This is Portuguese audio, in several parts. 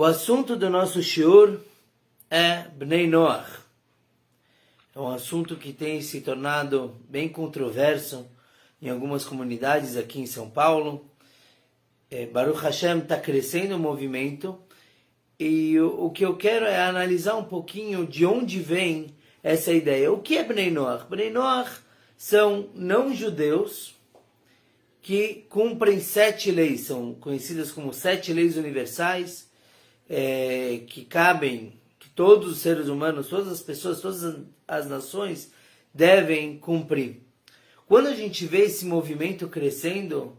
assunto do nosso shiur é Bnei Noach. É um assunto que tem se tornado bem controverso em algumas comunidades aqui em São Paulo. Baruch Hashem está crescendo o movimento e o que eu quero é analisar um pouquinho de onde vem essa ideia. O que é Bnei Noach? Bnei Noach são não-judeus que cumprem 7 leis, são conhecidas como 7 leis universais, que cabem, que todos os seres humanos, todas as pessoas, todas as nações devem cumprir. Quando a gente vê esse movimento crescendo,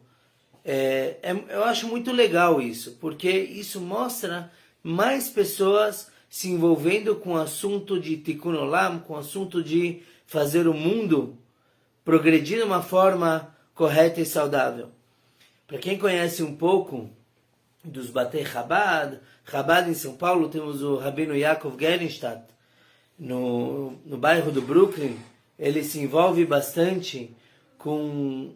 eu acho muito legal isso, porque isso mostra mais pessoas se envolvendo com o assunto de Tikkun Olam, com o assunto de fazer o mundo progredir de uma forma correta e saudável. Para quem conhece um pouco dos Batei Chabad, Chabad em São Paulo, temos o Rabino Yaakov Gerenstadt, no bairro do Brooklyn. Ele se envolve bastante com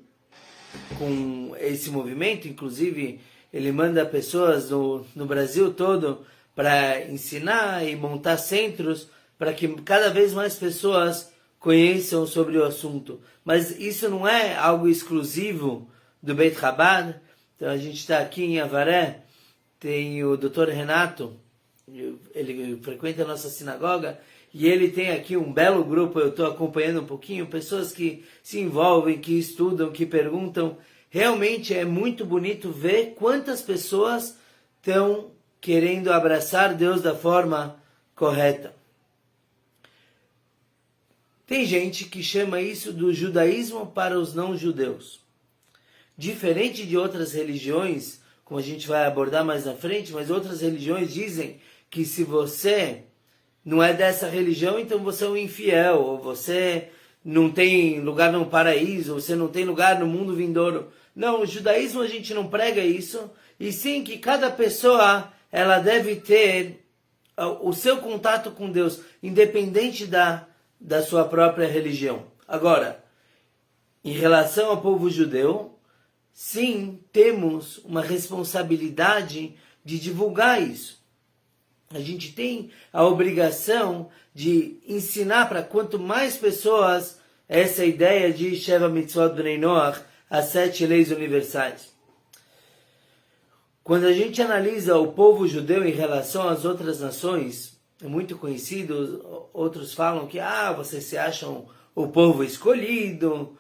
esse movimento, inclusive ele manda pessoas no Brasil todo para ensinar e montar centros para que cada vez mais pessoas conheçam sobre o assunto. Mas isso não é algo exclusivo do Beit Chabad. Então a gente está aqui em Avaré, tem o Dr. Renato, ele frequenta a nossa sinagoga, e ele tem aqui um belo grupo, eu estou acompanhando um pouquinho, pessoas que se envolvem, que estudam, que perguntam. Realmente é muito bonito ver quantas pessoas estão querendo abraçar Deus da forma correta. Tem gente que chama isso do judaísmo para os não-judeus. Diferente de outras religiões, como a gente vai abordar mais na frente, mas outras religiões dizem que se você não é dessa religião, então você é um infiel, ou você não tem lugar no paraíso, ou você não tem lugar no mundo vindouro. Não, o judaísmo a gente não prega isso, e sim que cada pessoa ela deve ter o seu contato com Deus, independente da sua própria religião. Agora, em relação ao povo judeu, sim, temos uma responsabilidade de divulgar isso. A gente tem a obrigação de ensinar para quanto mais pessoas essa ideia de Sheva Mitzvot Bnei Noach, as 7 leis universais. Quando a gente analisa o povo judeu em relação às outras nações, é muito conhecido, outros falam que vocês se acham o povo escolhido.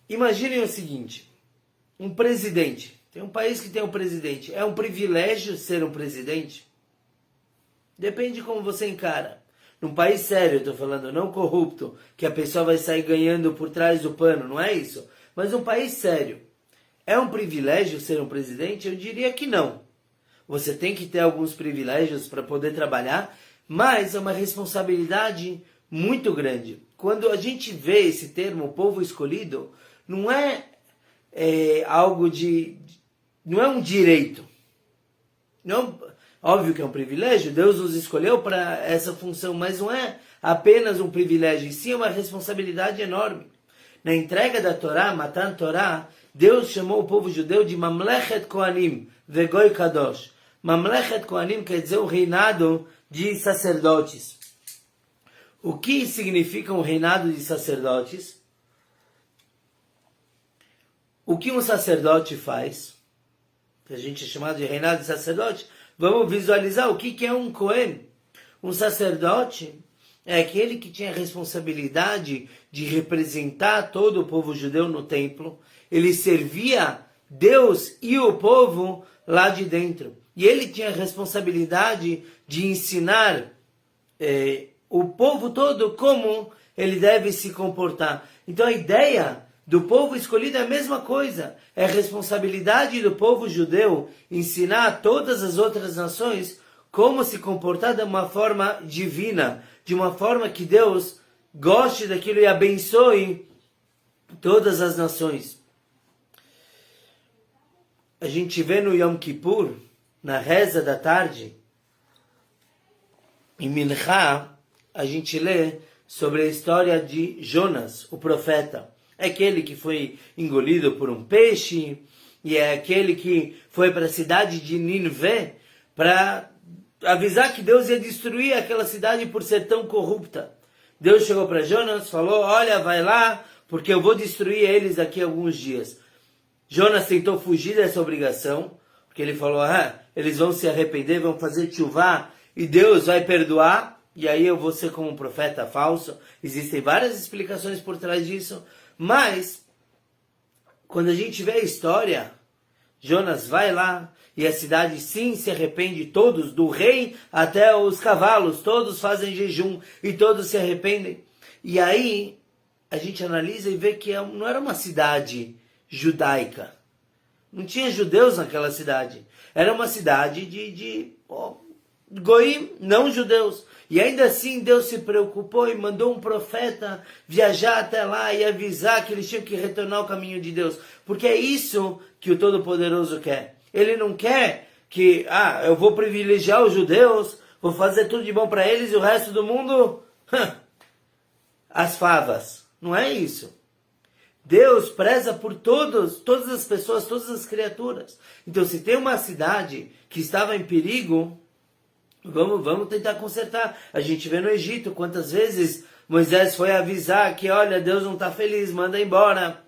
Imaginem o seguinte, um presidente. Tem um país que tem um presidente. É um privilégio ser um presidente? Depende de como você encara. Num país sério, estou falando, não corrupto, que a pessoa vai sair ganhando por trás do pano, não é isso? Mas um país sério. É um privilégio ser um presidente? Eu diria que não. Você tem que ter alguns privilégios para poder trabalhar, mas é uma responsabilidade muito grande. Quando a gente vê esse termo, povo escolhido, não é algo não é um direito. Não, óbvio que é um privilégio, Deus nos escolheu para essa função, mas não é apenas um privilégio, e sim uma responsabilidade enorme. Na entrega da Torá, Matan Torá, Deus chamou o povo judeu de Mamlechet Kohanim, Vegoi Kadosh. Mamlechet Kohanim quer dizer o reinado de sacerdotes. O que significa um reinado de sacerdotes? O que um sacerdote faz? Que a gente é chamado de reinado de sacerdote. Vamos visualizar o que é um Cohen. Um sacerdote é aquele que tinha a responsabilidade de representar todo o povo judeu no templo. Ele servia Deus e o povo lá de dentro. E ele tinha a responsabilidade de ensinar o povo todo como ele deve se comportar. Então a ideia do povo escolhido é a mesma coisa. É a responsabilidade do povo judeu ensinar a todas as outras nações como se comportar de uma forma divina, de uma forma que Deus goste daquilo e abençoe todas as nações. A gente vê no Yom Kippur, na reza da tarde, em Minchá, a gente lê sobre a história de Jonas, o profeta. É aquele que foi engolido por um peixe, e é aquele que foi para a cidade de Nínive para avisar que Deus ia destruir aquela cidade por ser tão corrupta. Deus chegou para Jonas, falou, olha, vai lá, porque eu vou destruir eles daqui a alguns dias. Jonas tentou fugir dessa obrigação, porque ele falou, eles vão se arrepender, vão fazer tchuvá, e Deus vai perdoar, e aí eu vou ser como um profeta falso. Existem várias explicações por trás disso, mas quando a gente vê a história, Jonas vai lá, e a cidade sim se arrepende, todos, do rei até os cavalos, todos fazem jejum, e todos se arrependem. E aí, a gente analisa e vê que não era uma cidade judaica. Não tinha judeus naquela cidade. Era uma cidade de goim, não judeus. E ainda assim Deus se preocupou e mandou um profeta viajar até lá e avisar que eles tinham que retornar ao caminho de Deus. Porque é isso que o Todo-Poderoso quer. Ele não quer que, eu vou privilegiar os judeus, vou fazer tudo de bom para eles e o resto do mundo, as favas. Não é isso. Deus preza por todas as pessoas, todas as criaturas. Então, se tem uma cidade que estava em perigo, vamos tentar consertar. A gente vê no Egito quantas vezes Moisés foi avisar que, olha, Deus não está feliz, manda embora.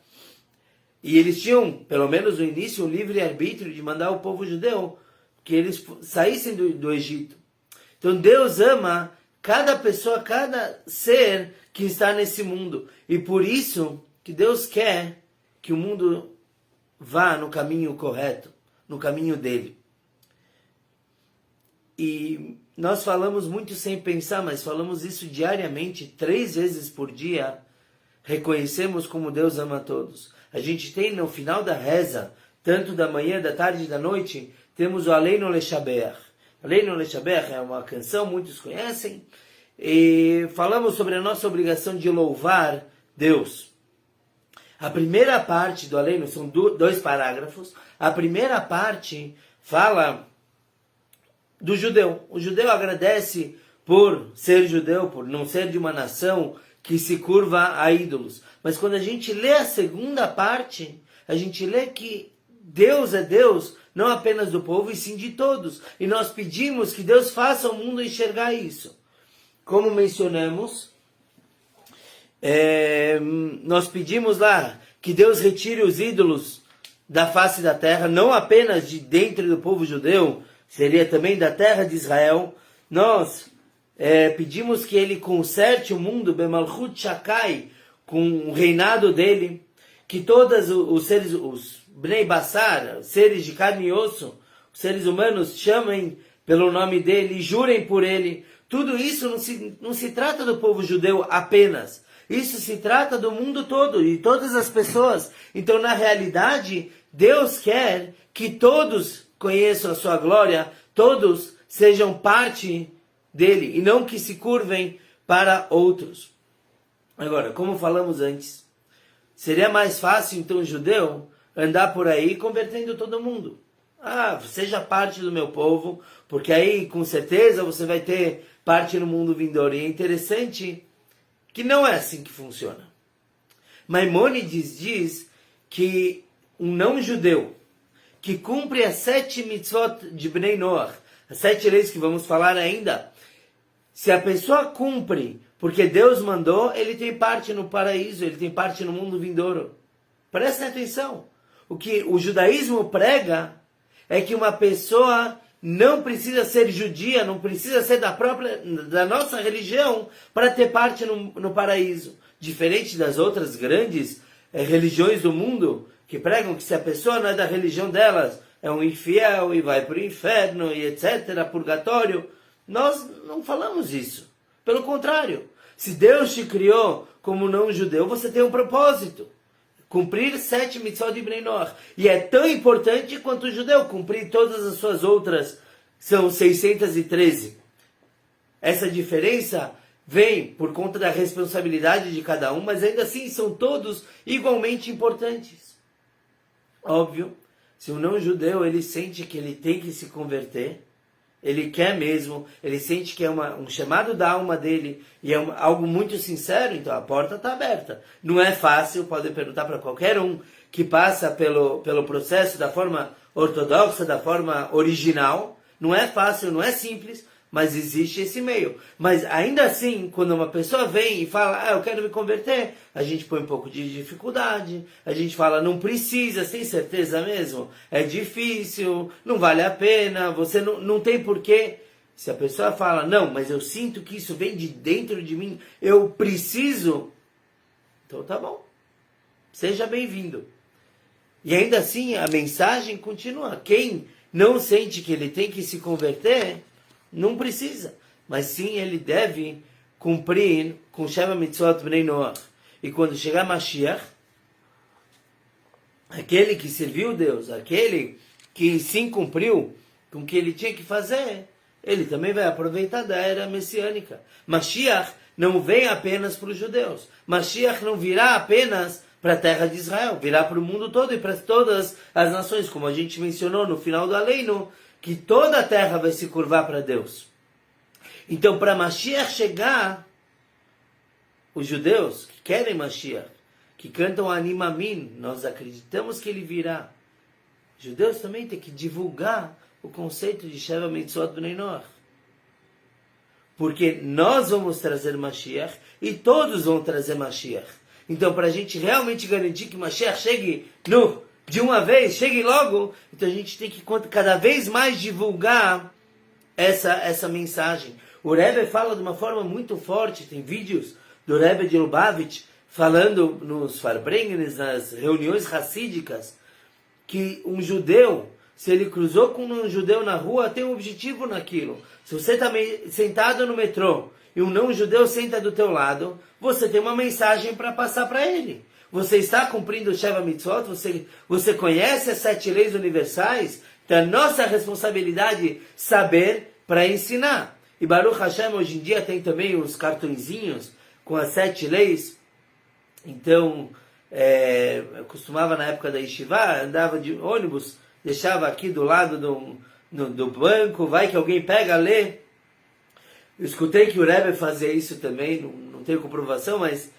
E eles tinham, pelo menos no início, um livre-arbítrio de mandar o povo judeu que eles saíssem do Egito. Então, Deus ama cada pessoa, cada ser que está nesse mundo. E por isso que Deus quer que o mundo vá no caminho correto, no caminho dele. E nós falamos muito sem pensar, mas falamos isso diariamente, 3 vezes por dia. Reconhecemos como Deus ama a todos. A gente tem no final da reza, tanto da manhã, da tarde e da noite, temos o Aleinu Leshabeach. Aleinu Leshabeach é uma canção, muitos conhecem, e falamos sobre a nossa obrigação de louvar Deus. A primeira parte do Aleinu, são 2 parágrafos, a primeira parte fala do judeu. O judeu agradece por ser judeu, por não ser de uma nação que se curva a ídolos. Mas quando a gente lê a segunda parte, a gente lê que Deus é Deus, não apenas do povo, e sim de todos. E nós pedimos que Deus faça o mundo enxergar isso. Como mencionamos, nós pedimos lá que Deus retire os ídolos da face da terra, não apenas de dentro do povo judeu, seria também da terra de Israel. Nós pedimos que ele conserte o mundo, Bemalchut Shakai, com o reinado dele, que todos os seres, os Bnei Bassar, seres de carne e osso, os seres humanos, chamem pelo nome dele e jurem por ele. Tudo isso não se trata do povo judeu apenas. Isso se trata do mundo todo e todas as pessoas. Então, na realidade, Deus quer que todos conheçam a sua glória, todos sejam parte dele e não que se curvem para outros. Agora, como falamos antes, seria mais fácil, então, o judeu andar por aí convertendo todo mundo. Seja parte do meu povo, porque aí, com certeza, você vai ter parte no mundo vindouro. E é interessante que não é assim que funciona. Maimônides diz que um não-judeu que cumpre as 7 mitzvot de Bnei Noach, as 7 leis que vamos falar ainda, se a pessoa cumpre porque Deus mandou, ele tem parte no paraíso, ele tem parte no mundo vindouro. Prestem atenção. O que o judaísmo prega é que uma pessoa não precisa ser judia, não precisa ser da nossa religião para ter parte no paraíso. Diferente das outras grandes religiões do mundo, que pregam que se a pessoa não é da religião delas, é um infiel e vai para o inferno e etc., purgatório. Nós não falamos isso. Pelo contrário, se Deus te criou como não judeu, você tem um propósito. Cumprir 7 mitzvot de Bnei Noach. E é tão importante quanto o judeu cumprir todas as suas outras, são 613. Essa diferença vem por conta da responsabilidade de cada um, mas ainda assim são todos igualmente importantes. Óbvio, se o não-judeu ele sente que ele tem que se converter, ele quer mesmo, ele sente que é um chamado da alma dele e é algo muito sincero, então a porta está aberta. Não é fácil, pode perguntar para qualquer um que passa pelo processo da forma ortodoxa, da forma original. Não é fácil, não é simples, mas existe esse meio. Mas ainda assim, quando uma pessoa vem e fala, eu quero me converter, a gente põe um pouco de dificuldade, a gente fala, não precisa, sem certeza mesmo, é difícil, não vale a pena, você não tem porquê. Se a pessoa fala, não, mas eu sinto que isso vem de dentro de mim, eu preciso, então tá bom, seja bem-vindo. E ainda assim, a mensagem continua. Quem não sente que ele tem que se converter, não precisa. Mas sim, ele deve cumprir com Sheva Mitzvot Bnei Noach. E quando chegar Mashiach, aquele que serviu Deus, aquele que sim cumpriu com o que ele tinha que fazer, ele também vai aproveitar da era messiânica. Mashiach não vem apenas para os judeus. Mashiach não virá apenas para a terra de Israel, virá para o mundo todo e para todas as nações, como a gente mencionou no final do Aleino, que toda a terra vai se curvar para Deus. Então, para Mashiach chegar, os judeus que querem Mashiach, que cantam Animamin, nós acreditamos que ele virá. Os judeus também têm que divulgar o conceito de Sheva Mitzvot Bnei Noach. Porque nós vamos trazer Mashiach e todos vão trazer Mashiach. Então, para a gente realmente garantir que Mashiach chegue de uma vez, chegue logo, então a gente tem que cada vez mais divulgar essa mensagem. O Rebbe fala de uma forma muito forte, tem vídeos do Rebbe de Lubavitch falando nos Farbrengens, nas reuniões racídicas, que um judeu, se ele cruzou com um judeu na rua, tem um objetivo naquilo. Se você está sentado no metrô e um não-judeu senta do teu lado, você tem uma mensagem para passar para ele. Você está cumprindo o Sheva Mitzvot, você conhece as 7 leis universais, então é nossa responsabilidade saber para ensinar. E Baruch Hashem, hoje em dia tem também os cartõezinhos com as 7 leis. Então, eu costumava na época da Yeshiva, andava de ônibus, deixava aqui do lado do banco, vai que alguém pega, lê. Eu escutei que o Rebbe fazia isso também, não tenho comprovação, mas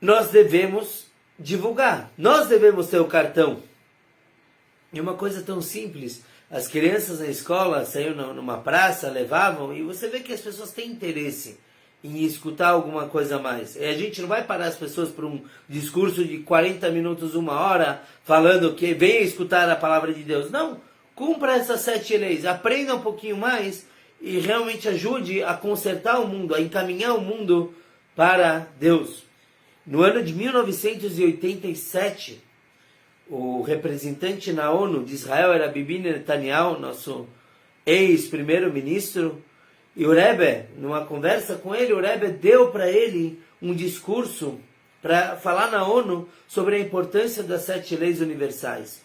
nós devemos divulgar, nós devemos ter o cartão. E uma coisa tão simples, as crianças na escola saíam numa praça, levavam, e você vê que as pessoas têm interesse em escutar alguma coisa a mais. E a gente não vai parar as pessoas por um discurso de 40 minutos, 1 hora, falando que venha escutar a palavra de Deus. Não, cumpra essas 7 leis, aprenda um pouquinho mais e realmente ajude a consertar o mundo, a encaminhar o mundo para Deus. No ano de 1987, o representante na ONU de Israel era Bibi Netanyahu, nosso ex-primeiro-ministro, e o Rebbe, numa conversa com ele, o Rebbe deu para ele um discurso para falar na ONU sobre a importância das 7 leis universais.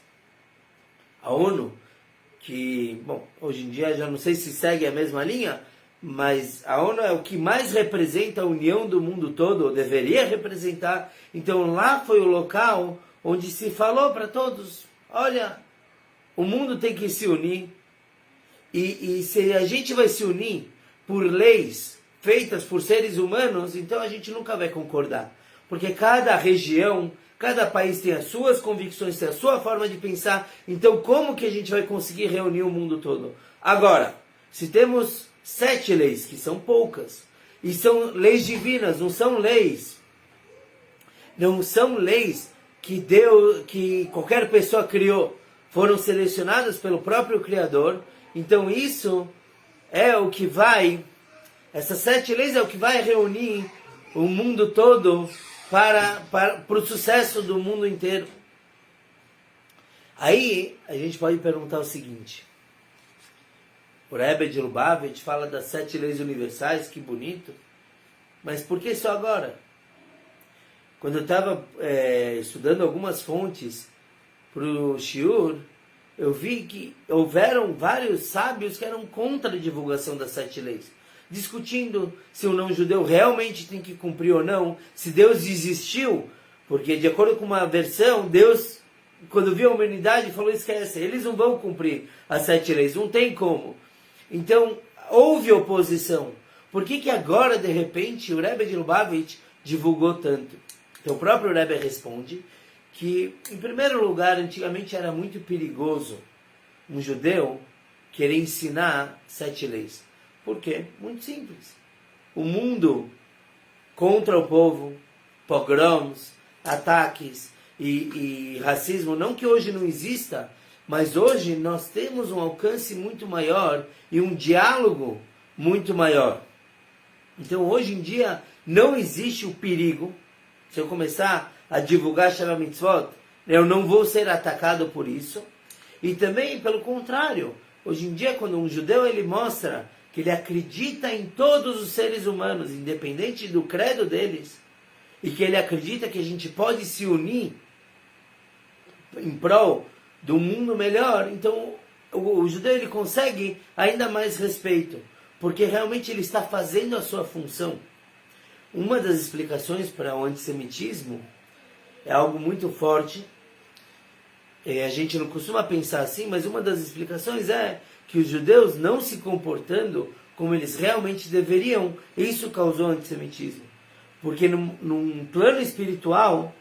A ONU, que, hoje em dia já não sei se segue a mesma linha, mas a ONU é o que mais representa a união do mundo todo, ou deveria representar. Então lá foi o local onde se falou para todos, olha, o mundo tem que se unir, e se a gente vai se unir por leis feitas por seres humanos, então a gente nunca vai concordar. Porque cada região, cada país tem as suas convicções, tem a sua forma de pensar. Então como que a gente vai conseguir reunir o mundo todo? Agora, se temos 7 leis, que são poucas, e são leis divinas, não são leis que qualquer pessoa criou, foram selecionadas pelo próprio Criador. Então isso é o que essas 7 leis é o que vai reunir o mundo todo para o sucesso do mundo inteiro. Aí a gente pode perguntar o seguinte: o Rebbe de Lubavitch fala das 7 leis universais, que bonito, mas por que só agora? Quando eu estava estudando algumas fontes para o Shiur, eu vi que houveram vários sábios que eram contra a divulgação das 7 leis, discutindo se o não-judeu realmente tem que cumprir ou não, se Deus existiu, porque de acordo com uma versão, Deus, quando viu a humanidade, falou, esquece, eles não vão cumprir as 7 leis, não tem como. Então, houve oposição. Por que agora, de repente, o Rebbe de Lubavitch divulgou tanto? Então, o próprio Rebbe responde que, em primeiro lugar, antigamente era muito perigoso um judeu querer ensinar 7 leis. Por quê? Muito simples. O mundo contra o povo, pogroms, ataques e racismo, não que hoje não exista, mas hoje nós temos um alcance muito maior e um diálogo muito maior. Então hoje em dia não existe o perigo, se eu começar a divulgar Shabbat Mitzvot, eu não vou ser atacado por isso. E também, pelo contrário, hoje em dia quando um judeu ele mostra que ele acredita em todos os seres humanos, independente do credo deles, e que ele acredita que a gente pode se unir em prol do mundo melhor, então o judeu ele consegue ainda mais respeito, porque realmente ele está fazendo a sua função. Uma das explicações para o antissemitismo é algo muito forte, a gente não costuma pensar assim, mas uma das explicações é que os judeus não se comportando como eles realmente deveriam, isso causou antissemitismo. Porque num plano espiritual,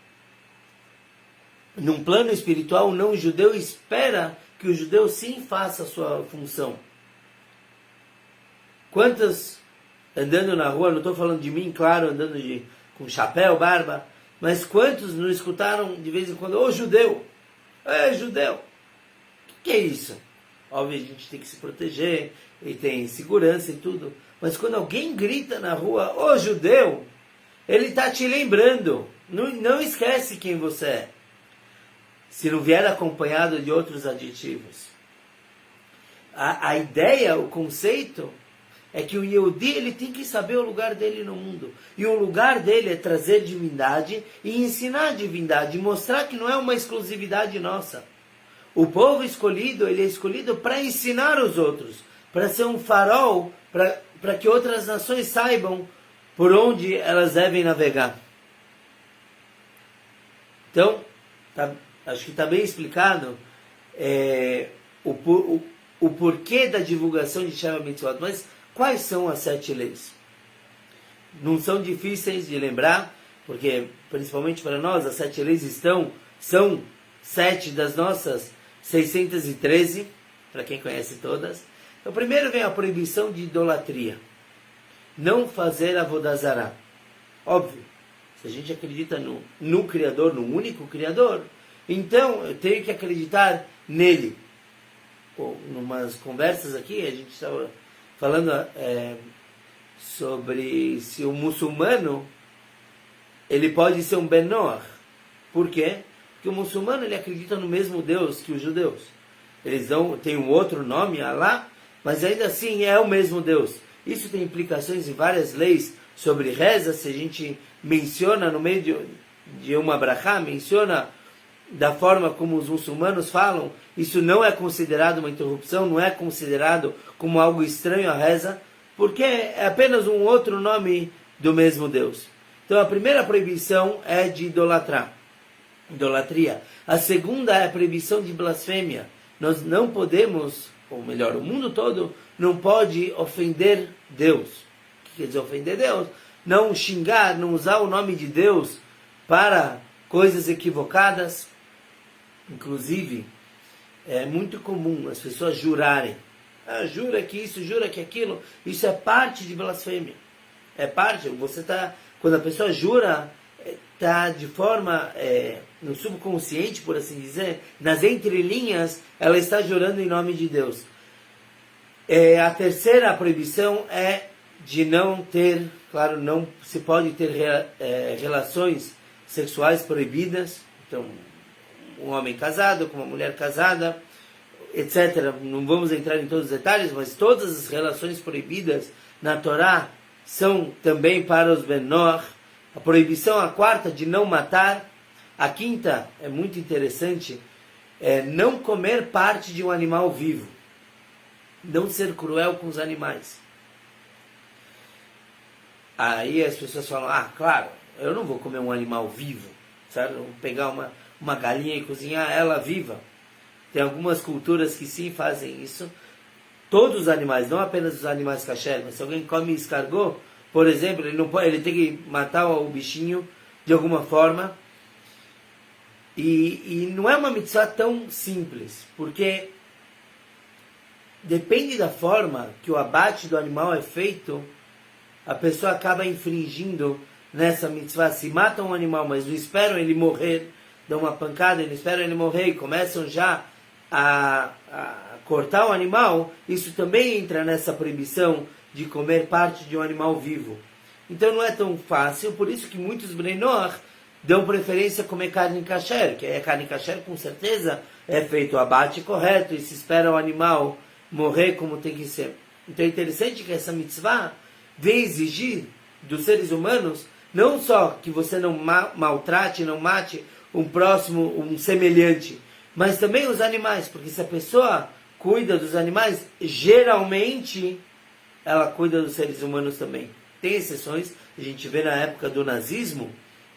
o não-judeu espera que o judeu sim faça a sua função. Quantas, andando na rua, não estou falando de mim, claro, andando com chapéu, barba, mas quantos não escutaram de vez em quando, ô judeu, judeu, o que é isso? Óbvio, a gente tem que se proteger, e tem segurança e tudo, mas quando alguém grita na rua, ô judeu, ele está te lembrando, não esquece quem você é, se não vier acompanhado de outros adjetivos. A ideia, o conceito, é que o Yehudi ele tem que saber o lugar dele no mundo. E o lugar dele é trazer divindade e ensinar a divindade, mostrar que não é uma exclusividade nossa. O povo escolhido, ele é escolhido para ensinar os outros, para ser um farol, para que outras nações saibam por onde elas devem navegar. Então, acho que está bem explicado o porquê da divulgação de Shabbat Mitzvot. Mas quais são as 7 leis? Não são difíceis de lembrar, porque principalmente para nós as 7 leis são 7 das nossas 613, para quem conhece todas. Então, primeiro vem a proibição de idolatria. Não fazer Avodah Zarah. Óbvio, se a gente acredita no Criador, no único Criador, então eu tenho que acreditar nele. Numas conversas aqui, a gente estava falando sobre se o muçulmano ele pode ser um Ben Noach. Por quê? Porque o muçulmano ele acredita no mesmo Deus que os judeus. Eles têm um outro nome, Alá, mas ainda assim é o mesmo Deus. Isso tem implicações em várias leis sobre reza. Se a gente menciona no meio de uma brachá, menciona da forma como os muçulmanos falam, isso não é considerado uma interrupção, não é considerado como algo estranho à reza, porque é apenas um outro nome do mesmo Deus. Então a primeira proibição é de idolatria. A segunda é a proibição de blasfêmia. Nós não podemos, ou melhor, o mundo todo não pode ofender Deus. O que quer dizer ofender Deus? Não xingar, não usar o nome de Deus para coisas equivocadas. Inclusive, é muito comum as pessoas jurarem. Jura que isso, jura que aquilo. Isso é parte de blasfêmia. É parte. Quando a pessoa jura, está de forma, no subconsciente, por assim dizer, nas entrelinhas, ela está jurando em nome de Deus. A terceira proibição é de não ter, claro, não se pode ter relações sexuais proibidas. Então, um homem casado com uma mulher casada, etc. Não vamos entrar em todos os detalhes, mas todas as relações proibidas na Torá são também para os Ben Noach. A proibição, a quarta, de não matar. A quinta, é muito interessante, é não comer parte de um animal vivo. Não ser cruel com os animais. Aí as pessoas falam, claro, eu não vou comer um animal vivo, sabe? Eu vou pegar uma galinha e cozinhar ela viva. Tem algumas culturas que sim fazem isso. Todos os animais, não apenas os animais kasher, mas se alguém come escargot, por exemplo, ele tem que matar o bichinho de alguma forma. E não é uma mitzvah tão simples, porque depende da forma que o abate do animal é feito, a pessoa acaba infringindo nessa mitzvah. Se matam um animal, mas não esperam ele morrer, dão uma pancada, não esperam ele morrer e começam já a cortar o animal, isso também entra nessa proibição de comer parte de um animal vivo. Então não é tão fácil, por isso que muitos Bnei Noach dão preferência a comer carne kasher, que a carne kasher com certeza é feito o abate correto e se espera o animal morrer como tem que ser. Então é interessante que essa mitzvah vem exigir dos seres humanos não só que você não maltrate, não mate um próximo, um semelhante, mas também os animais, porque se a pessoa cuida dos animais, geralmente ela cuida dos seres humanos também. Tem exceções, a gente vê na época do nazismo,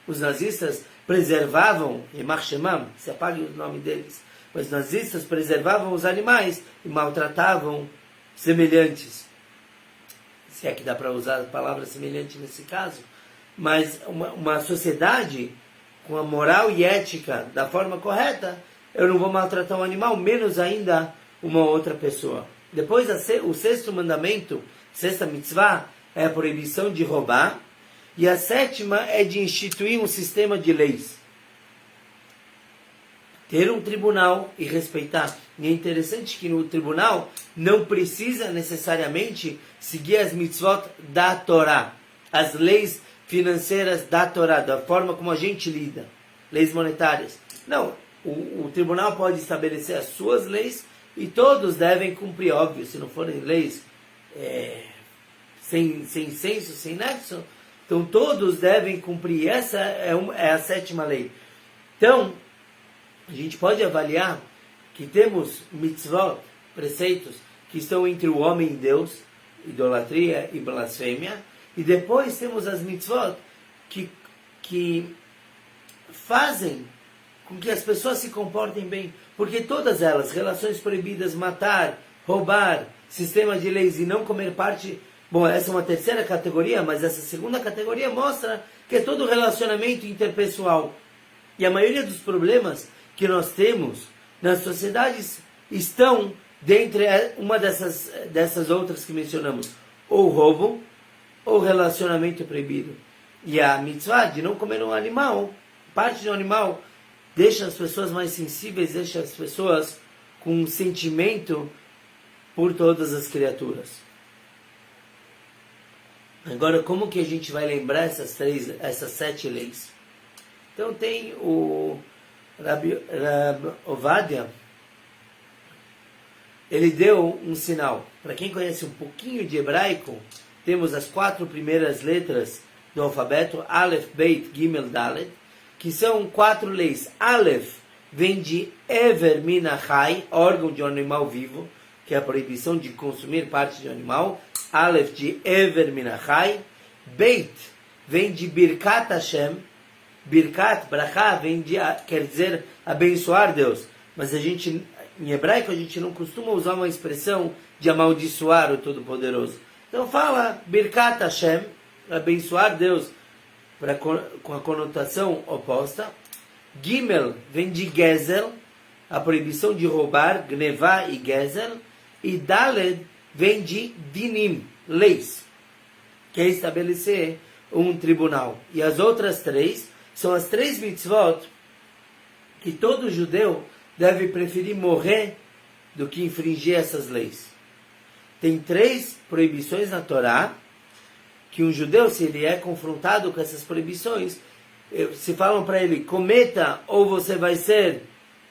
os nazistas preservavam, Yemach Shemam, se apague o nome deles, mas os nazistas preservavam os animais e maltratavam semelhantes. Se é que dá para usar a palavra semelhante nesse caso, mas uma sociedade com a moral e ética da forma correta, eu não vou maltratar um animal, menos ainda uma outra pessoa. Depois, o sexto mandamento, sexta mitzvah, é a proibição de roubar. E a sétima é de instituir um sistema de leis. Ter um tribunal e respeitar. E é interessante que no tribunal não precisa necessariamente seguir as mitzvot da Torá. As leis financeiras da Torá, da forma como a gente lida. Leis monetárias. Não, o tribunal pode estabelecer as suas leis e todos devem cumprir, óbvio, se não forem leis sem senso, sem nexo, então todos devem cumprir. Essa é a sétima lei. Então, a gente pode avaliar que temos mitzvot, preceitos, que estão entre o homem e Deus, idolatria e blasfêmia, e depois temos as mitzvot que fazem com que as pessoas se comportem bem, porque todas elas, relações proibidas, matar, roubar, sistema de leis e não comer parte, bom, essa é uma terceira categoria, mas essa segunda categoria mostra que é todo relacionamento interpessoal. E a maioria dos problemas que nós temos nas sociedades estão dentre uma dessas outras que mencionamos, ou roubo, ou relacionamento proibido. E a mitzvah de não comer um animal, parte de um animal, deixa as pessoas mais sensíveis, deixa as pessoas com um sentimento por todas as criaturas. Agora, como que a gente vai lembrar essas 7 leis? Então tem o Rabi Ovadia, ele deu um sinal. Para quem conhece um pouquinho de hebraico, temos as 4 primeiras letras do alfabeto, Aleph, Beit, Gimel, Dalet, que são 4 leis. Aleph vem de Ever Min Achai, órgão de um animal vivo, que é a proibição de consumir parte de um animal. Aleph de Ever Min Achai. Beit vem de Birkat Hashem. Birkat, Brachá, quer dizer abençoar Deus. Mas em hebraico, a gente não costuma usar uma expressão de amaldiçoar o Todo-Poderoso. Então fala Birkat Hashem, abençoar Deus, com a conotação oposta. Gimel vem de Gezel, a proibição de roubar, Gnevá e Gezel. E Daled vem de Dinim, leis, que é estabelecer um tribunal. E as outras 3 são as 3 mitzvot que todo judeu deve preferir morrer do que infringir essas leis. Tem 3 proibições na Torá que um judeu, se ele é confrontado com essas proibições, se falam para ele, cometa ou você vai ser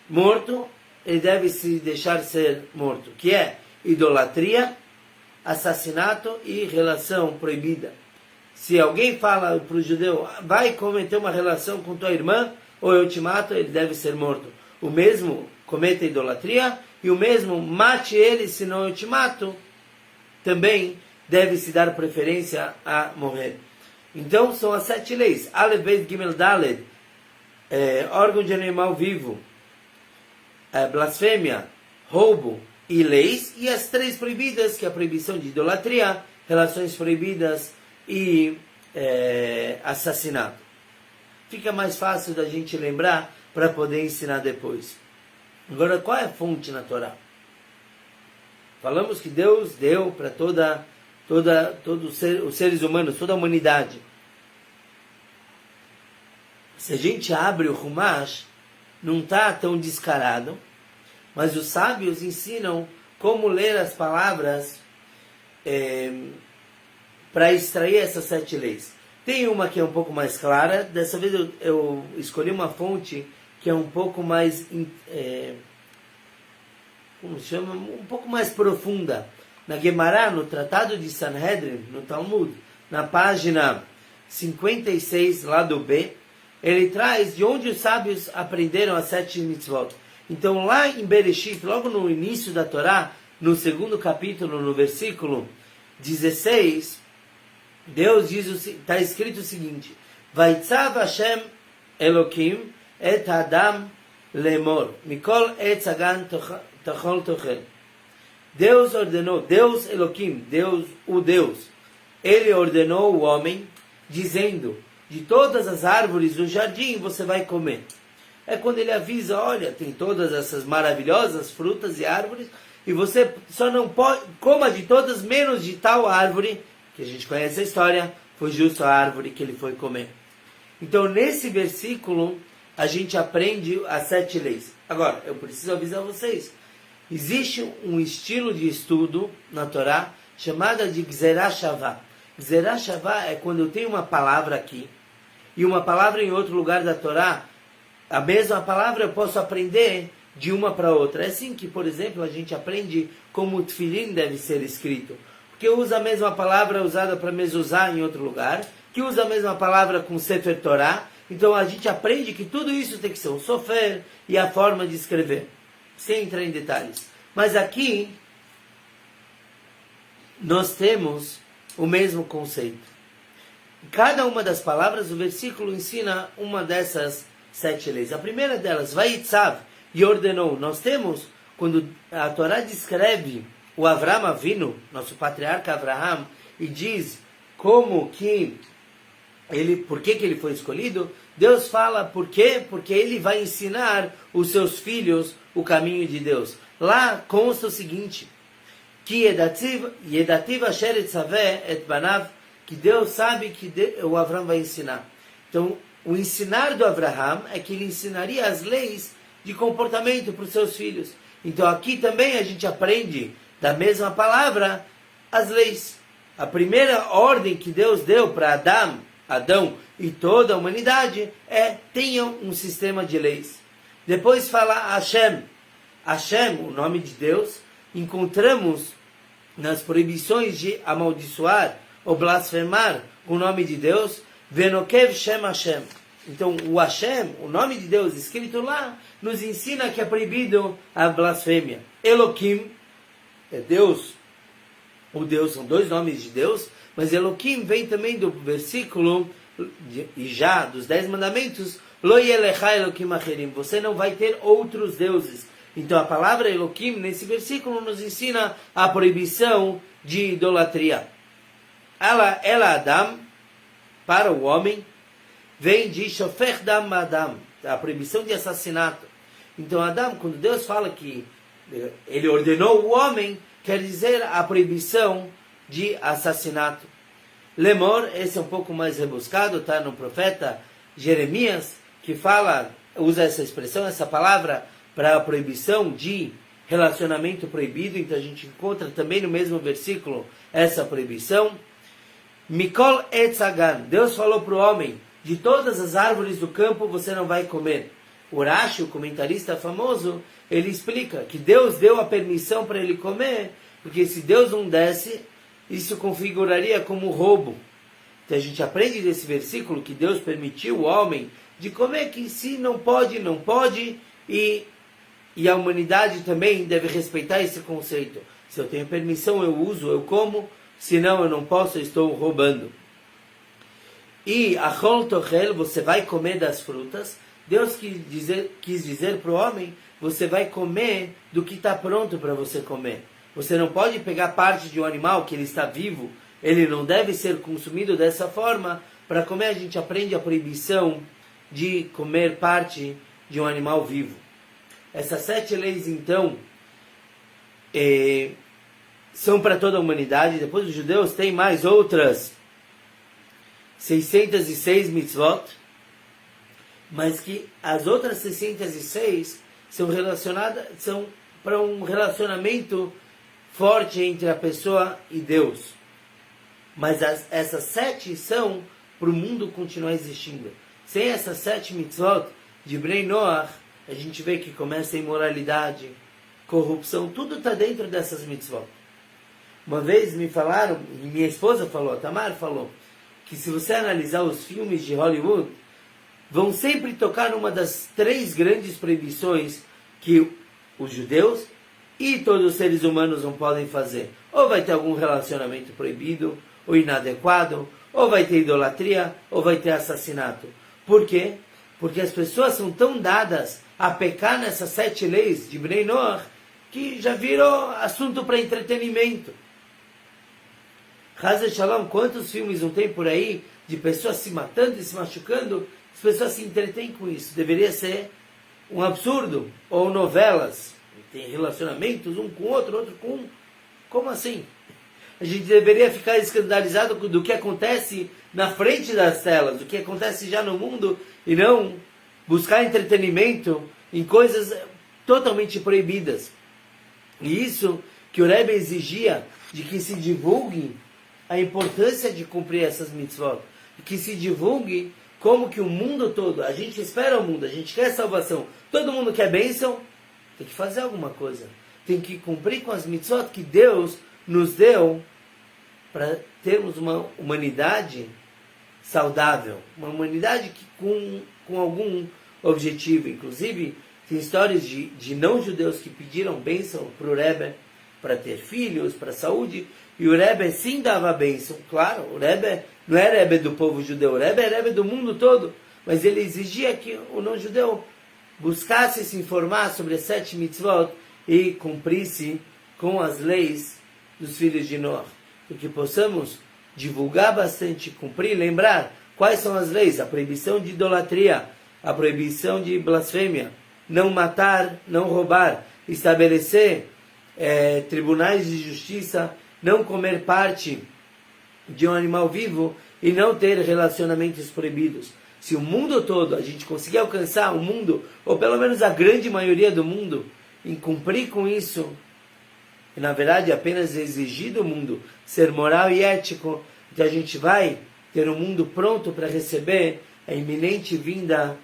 morto, ele deve se deixar ser morto, que é idolatria, assassinato e relação proibida. Se alguém fala para o judeu, vai cometer uma relação com tua irmã, ou eu te mato, ele deve ser morto. O mesmo cometa idolatria, e o mesmo mate ele, senão eu te mato, também deve se dar preferência a morrer. Então são as 7 leis. Aleph, Beit, Gimel, Daled, órgão de animal vivo, blasfêmia, roubo e leis, e as 3 proibidas, que é a proibição de idolatria, relações proibidas e assassinato. Fica mais fácil da gente lembrar para poder ensinar depois. Agora, qual é a fonte na Torá? Falamos que Deus deu para todos os seres humanos, toda a humanidade. Se a gente abre o Humash, não está tão descarado, mas os sábios ensinam como ler as palavras para extrair essas 7 leis. Tem uma que é um pouco mais clara, dessa vez eu escolhi uma fonte que é um pouco mais, um pouco mais profunda. Na Gemara, no Tratado de Sanhedrin, no Talmud, na página 56, lado B, ele traz de onde os sábios aprenderam as 7 mitzvot. Então, lá em Bereshit, logo no início da Torá, no 2º capítulo, no versículo 16, Deus diz, está escrito o seguinte: Vaitzav Hashem Elokim et Adam lemor, mikol etz hagan tochol tochel. Deus ordenou, Deus Elokim, Deus, o Deus, ele ordenou o homem, dizendo: de todas as árvores do jardim você vai comer. É quando ele avisa: olha, tem todas essas maravilhosas frutas e árvores, e você só não pode, coma de todas, menos de tal árvore, que a gente conhece a história, foi justo a árvore que ele foi comer. Então, nesse versículo, a gente aprende as 7 leis. Agora, eu preciso avisar vocês, existe um estilo de estudo na Torá, chamada de Gzerah Shavah. Gzerah Shavah é quando eu tenho uma palavra aqui, e uma palavra em outro lugar da Torá, a mesma palavra eu posso aprender de uma para outra. É assim que, por exemplo, a gente aprende como o Tefilin deve ser escrito. Porque usa a mesma palavra usada para mezuzá em outro lugar, que usa a mesma palavra com Sefer Torá. Então a gente aprende que tudo isso tem que ser um sofer e a forma de escrever, sem entrar em detalhes. Mas aqui, nós temos o mesmo conceito. Cada uma das palavras, o versículo ensina uma dessas 7 leis. A primeira delas, Vaitzav, e ordenou. Nós temos, quando a Torá descreve o Avraham Avinu, nosso patriarca Avraham, e diz como que por que ele foi escolhido, Deus fala por quê? Porque ele vai ensinar os seus filhos o caminho de Deus. Lá consta o seguinte: que Yedativ Asher Etzaveh et Banav, que Deus sabe que o Avraham vai ensinar. Então, o ensinar do Avraham é que ele ensinaria as leis de comportamento para os seus filhos. Então, aqui também a gente aprende da mesma palavra as leis. A primeira ordem que Deus deu para Adão e toda a humanidade é: tenham um sistema de leis. Depois fala Hashem. Hashem, o nome de Deus, encontramos nas proibições de amaldiçoar ou blasfemar o nome de Deus, Venokev Shem Hashem. Então, o Hashem, o nome de Deus escrito lá, nos ensina que é proibido a blasfêmia. Eloquim é Deus. O Deus são 2 nomes de Deus, mas Eloquim vem também do versículo, e já dos 10 mandamentos, Lo yelecha Eloquim acherim, você não vai ter outros deuses. Então a palavra Eloquim nesse versículo nos ensina a proibição de idolatria. Ela Adam, para o homem, vem de Shofech Dam Adam, a proibição de assassinato. Então Adam, quando Deus fala que ele ordenou o homem, quer dizer a proibição de assassinato. Lemor, esse é um pouco mais rebuscado, está no profeta Jeremias, que usa essa expressão, essa palavra, para a proibição de relacionamento proibido. Então a gente encontra também no mesmo versículo essa proibição. Mikol etz hagan, Deus falou para o homem: de todas as árvores do campo você não vai comer. Urashi, o comentarista famoso, ele explica que Deus deu a permissão para ele comer, porque se Deus não desse, isso configuraria como roubo. Então a gente aprende desse versículo que Deus permitiu o homem de comer, que se não pode, não pode, e a humanidade também deve respeitar esse conceito. Se eu tenho permissão, eu uso, eu como, se não, eu não posso, eu estou roubando. E achol tochel, você vai comer das frutas. Deus quis dizer para o homem: você vai comer do que está pronto para você comer. Você não pode pegar parte de um animal que ele está vivo, ele não deve ser consumido dessa forma. Para comer, a gente aprende a proibição de comer parte de um animal vivo. Essas 7 leis, então, são para toda a humanidade. Depois dos judeus tem mais outras 606 mitzvot, mas que as outras 606 são para um relacionamento forte entre a pessoa e Deus. Mas essas 7 são para o mundo continuar existindo. Sem essas 7 mitzvot de Bnei Noach, a gente vê que começa a imoralidade, corrupção, tudo está dentro dessas mitzvot. Uma vez me falaram, minha esposa falou, a Tamar falou, que se você analisar os filmes de Hollywood, vão sempre tocar numa das 3 grandes proibições que os judeus e todos os seres humanos não podem fazer. Ou vai ter algum relacionamento proibido, ou inadequado, ou vai ter idolatria, ou vai ter assassinato. Por quê? Porque as pessoas são tão dadas a pecar nessas 7 leis de Bnei Noach que já virou assunto para entretenimento. Chaz Shalom, quantos filmes não tem por aí de pessoas se matando e se machucando? As pessoas se entretêm com isso. Deveria ser um absurdo. Ou novelas. Tem relacionamentos, um com o outro, outro com um. Como assim? A gente deveria ficar escandalizado do que acontece na frente das telas, do que acontece já no mundo, e não buscar entretenimento em coisas totalmente proibidas. E isso que o Rebbe exigia, de que se divulgue a importância de cumprir essas mitzvot, que se divulgue como que o mundo todo, a gente espera o mundo, a gente quer salvação, todo mundo quer bênção, tem que fazer alguma coisa, tem que cumprir com as mitzvot que Deus nos deu para termos uma humanidade saudável, uma humanidade que com algum objetivo. Inclusive, tem histórias de não-judeus que pediram bênção para o Rebbe, para ter filhos, para a saúde, e o Rebbe sim dava bênção. Claro, o Rebbe não é Rebbe do povo judeu, o Rebbe é Rebbe do mundo todo, mas ele exigia que o não-judeu buscasse se informar sobre as 7 mitzvot e cumprisse com as leis dos filhos de Noach. Para que possamos divulgar bastante, cumprir, lembrar quais são as leis, a proibição de idolatria, a proibição de blasfêmia, não matar, não roubar, estabelecer tribunais de justiça, não comer parte de um animal vivo e não ter relacionamentos proibidos. Se o mundo todo, a gente conseguir alcançar o mundo, ou pelo menos a grande maioria do mundo, em cumprir com isso, e na verdade apenas exigir do mundo ser moral e ético, então a gente vai ter um mundo pronto para receber a iminente vinda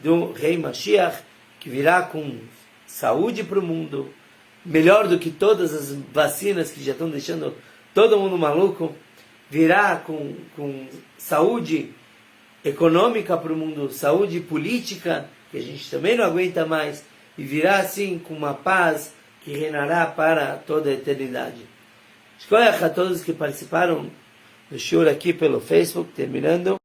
do Rei Mashiach, que virá com saúde para o mundo, melhor do que todas as vacinas que já estão deixando todo mundo maluco, virá com saúde econômica para o mundo, saúde política, que a gente também não aguenta mais, e virá assim com uma paz que reinará para toda a eternidade. Escolha a todos que participaram do shiur aqui pelo Facebook, terminando.